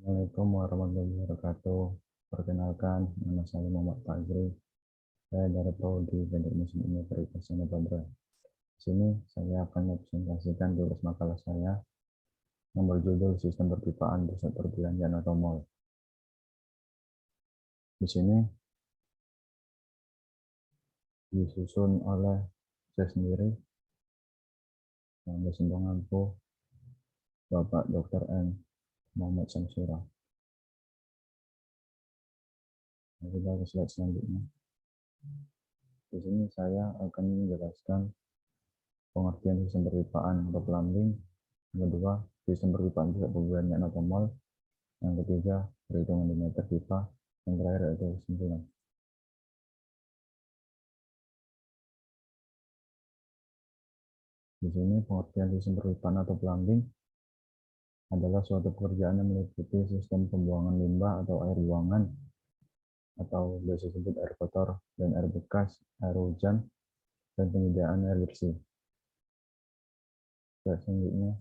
Assalamualaikum warahmatullahi wabarakatuh. Perkenalkan, nama saya Muhammad Fazri. Saya dari Prodi Teknik Mesin Universitas Samarinda. Di sini saya akan mempresentasikan tugas makalah saya yang berjudul Sistem Perpipaan Pusat Perbelanjaan atau Mall. Di sini disusun oleh saya sendiri yang dosen pengampu Bapak Dr. M. Muhammad Samsura. Kita ke slide selanjutnya. Di sini saya akan menjelaskan pengertian sistem perpipaan atau plumbing, yang kedua sistem perpipaan pusat perbelanjaan atau mall, yang ketiga perhitungan diameter pipa, yang terakhir yaitu kesimpulan. Di sini pengertian sistem perpipaan atau plumbing adalah suatu pekerjaan yang meliputi sistem pembuangan limbah atau air buangan atau biasa disebut air kotor dan air bekas, air hujan, dan penyediaan air bersih. Selanjutnya,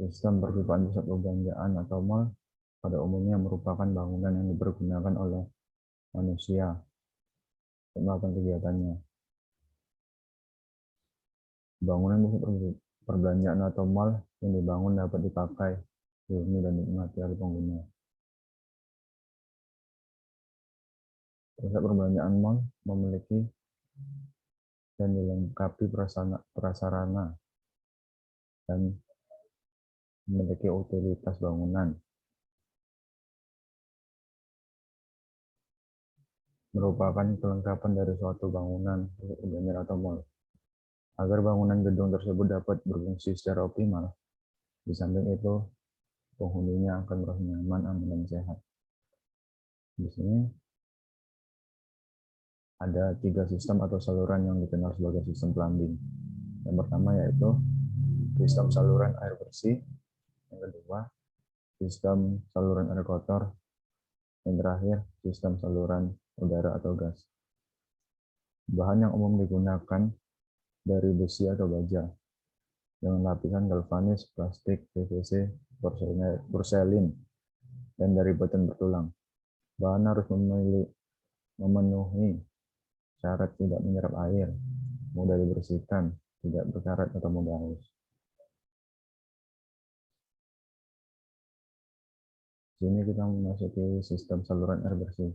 sistem perpipaan pusat perbelanjaan atau mall pada umumnya merupakan bangunan yang dipergunakan oleh manusia untuk melakukan kegiatannya. Bangunan pusat perbelanjaan atau mall yang dibangun dapat dipakai, dihuni, dan dinikmati oleh pengguna. Pusat perbelanjaan mall memiliki dan dilengkapi prasarana dan memiliki utilitas bangunan. Merupakan kelengkapan dari suatu bangunan pusat perbelanjaan atau mall. Agar bangunan gedung tersebut dapat berfungsi secara optimal, di samping itu penghuninya akan merasa nyaman, aman, dan sehat. Di sini ada 3 sistem atau saluran yang dikenal sebagai sistem plumbing. Yang pertama yaitu sistem saluran air bersih, yang kedua sistem saluran air kotor, yang terakhir sistem saluran udara atau gas. Bahan yang umum digunakan dari besi atau baja dengan lapisan galvanis, plastik, PVC, porselin, dan dari batuan bertulang. Bahan harus memenuhi syarat tidak menyerap air, mudah dibersihkan, tidak berkarat atau mudah halus. Di sini kita memasuki sistem saluran air bersih.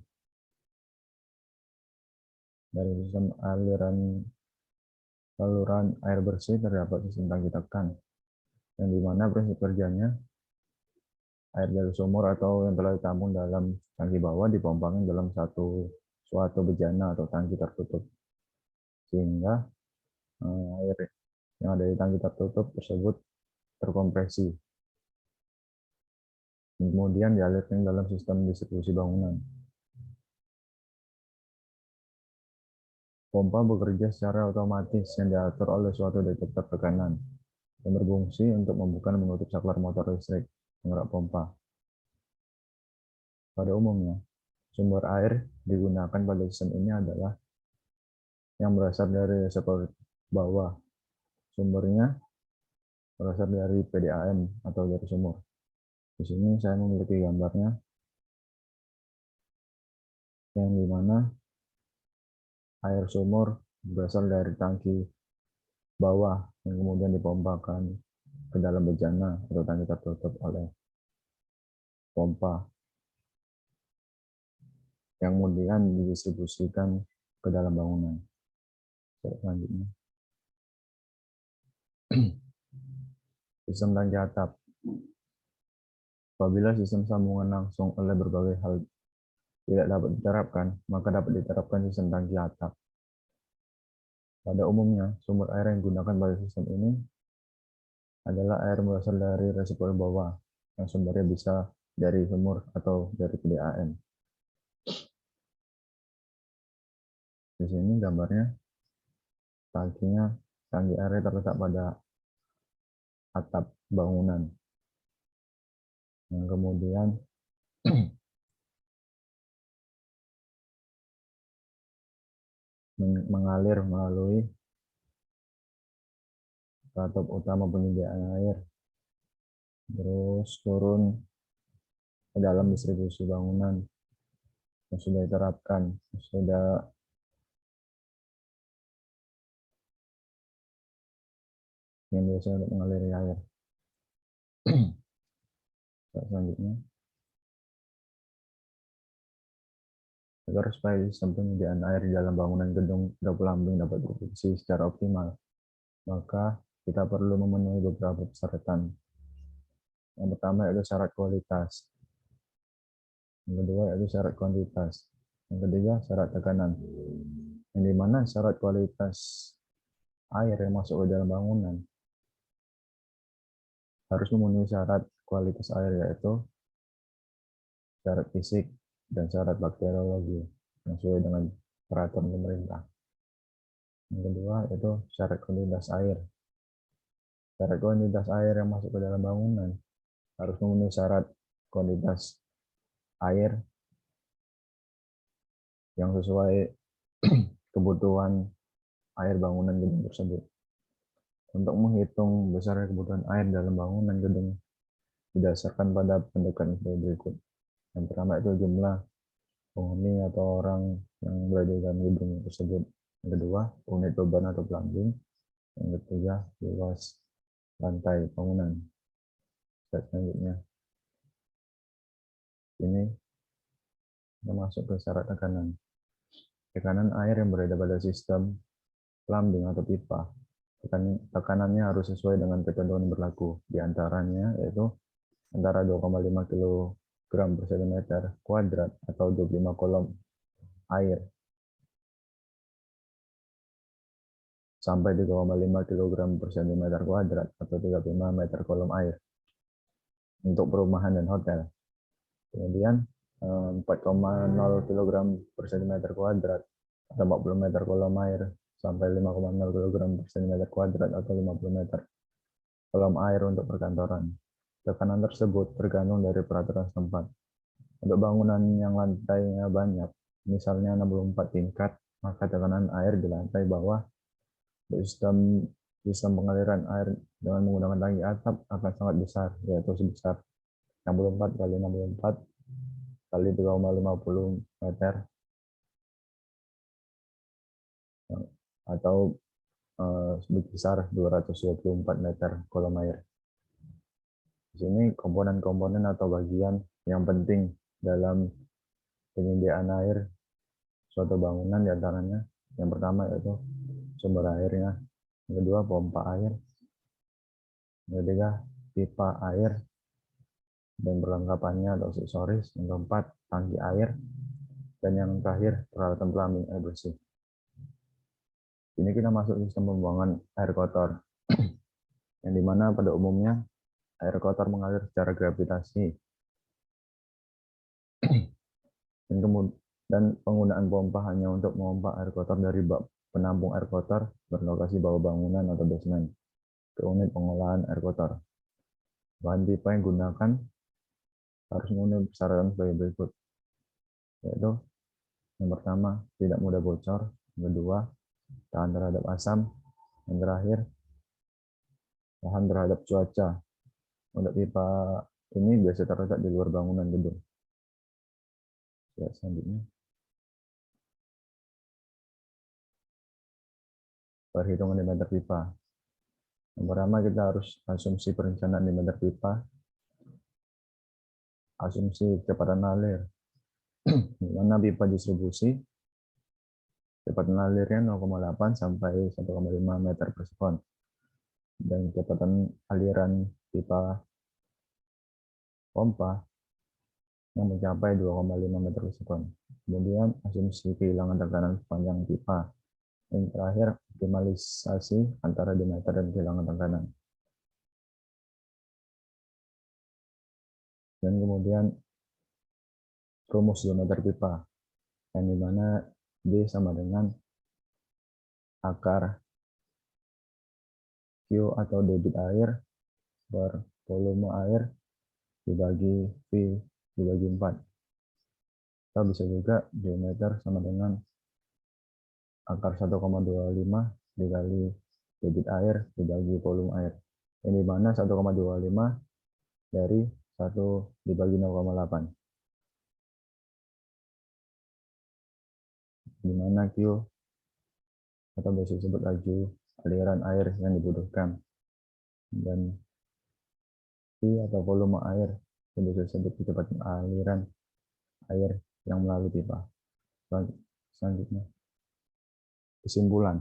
Dari sistem saluran air bersih terdapat sistem tangki tekan, yang dimana prinsip kerjanya air dari sumur atau yang telah ditampung dalam tangki bawah dipompakan dalam suatu bejana atau tangki tertutup, sehingga air yang ada di tangki tertutup tersebut terkompresi, kemudian dialirkan dalam sistem distribusi bangunan. Pompa bekerja secara otomatis yang diatur oleh suatu detektor tekanan yang berfungsi untuk membuka dan menutup saklar motor listrik penggerak pompa. Pada umumnya, sumber air digunakan pada sistem ini adalah yang berasal dari reservoir bawah. Sumbernya berasal dari PDAM atau dari sumur. Di sini saya memiliki gambarnya, yang dimana air sumur berasal dari tangki bawah yang kemudian dipompakan ke dalam bejana atau tangki tertutup oleh pompa yang kemudian didistribusikan ke dalam bangunan. Selanjutnya, sistem tangki atap. Apabila sistem sambungan langsung oleh berbagai hal tidak dapat diterapkan, maka dapat diterapkan sistem tangki atap. Pada umumnya, sumber air yang digunakan pada sistem ini adalah air berasal dari reservoir bawah, yang sumbernya bisa dari sumur atau dari PDAM. Di sini gambarnya, tangki air terletak pada atap bangunan, yang kemudian mengalir melalui atap utama penyediaan air terus turun ke dalam distribusi bangunan yang sudah diterapkan, yang biasa untuk mengaliri air. Selanjutnya, agar supaya sistem penyediaan air di dalam bangunan gedung hidropumping dapat berfungsi secara optimal, maka kita perlu memenuhi beberapa persyaratan. Yang pertama yaitu syarat kualitas. Yang kedua yaitu syarat kuantitas. Yang ketiga syarat tekanan. Yang dimana syarat kualitas air yang masuk ke dalam bangunan harus memenuhi syarat kualitas air, yaitu syarat fisik dan syarat bakteriologi yang sesuai dengan peraturan pemerintah. Yang kedua yaitu syarat kuantitas air. Syarat kuantitas air yang masuk ke dalam bangunan harus memenuhi syarat kuantitas air yang sesuai kebutuhan air bangunan gedung tersebut. Untuk menghitung besarnya kebutuhan air dalam bangunan gedung didasarkan pada pendekatan berikut. Yang pertama itu jumlah penghuni atau orang yang berada dalam gedung tersebut. Yang kedua, unit beban atau plumbing. Yang ketiga, luas lantai bangunan. Selanjutnya, ini kita masuk ke syarat tekanan. Tekanan air yang berada pada sistem plumbing atau pipa. Tekanannya harus sesuai dengan ketentuan yang berlaku. Di antaranya yaitu antara 2,5 kg per cm kuadrat atau 25 kolom air sampai 3,5 kg per cm kuadrat atau 35 meter kolom air untuk perumahan dan hotel. Kemudian 4,0 kg per cm kuadrat atau 40 meter kolom air sampai 5,0 kg per cm kuadrat atau 50 meter kolom air untuk perkantoran. Tekanan tersebut tergantung dari peraturan setempat. Untuk bangunan yang lantainya banyak, misalnya 64 tingkat, maka tekanan air di lantai bawah sistem pengaliran air dengan menggunakan tangki atap akan sangat besar, yaitu sebesar 64 kali 64 kali 3,50 meter atau sebesar 224 meter kolom air. Di sini komponen-komponen atau bagian yang penting dalam penyediaan air suatu bangunan diantaranya yang pertama yaitu sumber airnya, yang kedua pompa air, yang ketiga pipa air dan perlengkapannya atau aksesoris, yang keempat tangki air, dan yang terakhir peralatan plumbing air bersih. Ini kita masuk sistem pembuangan air kotor, yang dimana pada umumnya air kotor mengalir secara gravitasi dan penggunaan pompa hanya untuk memompa air kotor dari bak penampung air kotor berlokasi bawah bangunan atau basement ke unit pengolahan air kotor. Bahan pipa yang digunakan harus memenuhi persyaratan sebagai berikut, yaitu yang pertama tidak mudah bocor, yang kedua tahan terhadap asam, yang terakhir tahan terhadap cuaca. Untuk pipa ini biasa terletak di luar bangunan gedung. Selanjutnya, perhitungan diameter pipa. Yang pertama kita harus asumsi perencanaan diameter pipa, asumsi kecepatan alir, di mana pipa distribusi kecepatan alirnya 0,8 sampai 1,5 meter per sekon, dan kecepatan aliran pipa pompa yang mencapai 2,5 meter per sekon. Kemudian asumsi kehilangan tekanan sepanjang pipa. Yang terakhir, optimalisasi antara diameter dan kehilangan tekanan. Dan kemudian rumus diameter pipa, yang dimana D sama dengan akar Q atau debit air per volume air dibagi V dibagi 4. Kita bisa juga diameter sama dengan akar 1,25 dikali debit air dibagi volume air. Yang dimana 1,25 dari 1 dibagi 0,8. Di mana Q atau biasa disebut laju aliran air yang dibutuhkan, dan V atau volume air yang biasa disebut kecepatan aliran air yang melalui pipa. Selanjutnya, kesimpulan.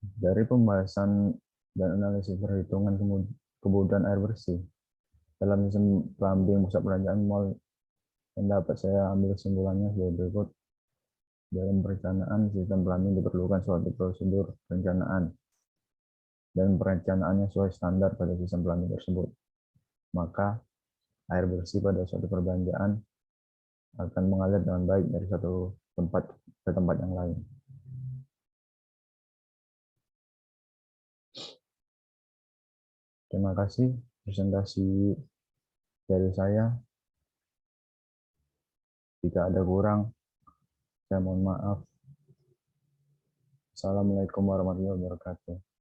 Dari pembahasan dan analisis perhitungan kebutuhan air bersih dalam sistem plumbing pusat perbelanjaan mall, yang dapat saya ambil kesimpulannya sebagai berikut. Dalam perencanaan sistem plumbing diperlukan suatu prosedur perencanaan dan perencanaannya sesuai standar pada sistem plumbing tersebut. Maka air bersih pada suatu perbelanjaan akan mengalir dengan baik dari satu tempat ke tempat yang lain. Terima kasih presentasi dari saya. Jika ada kurang, saya mohon maaf. Assalamualaikum warahmatullahi wabarakatuh.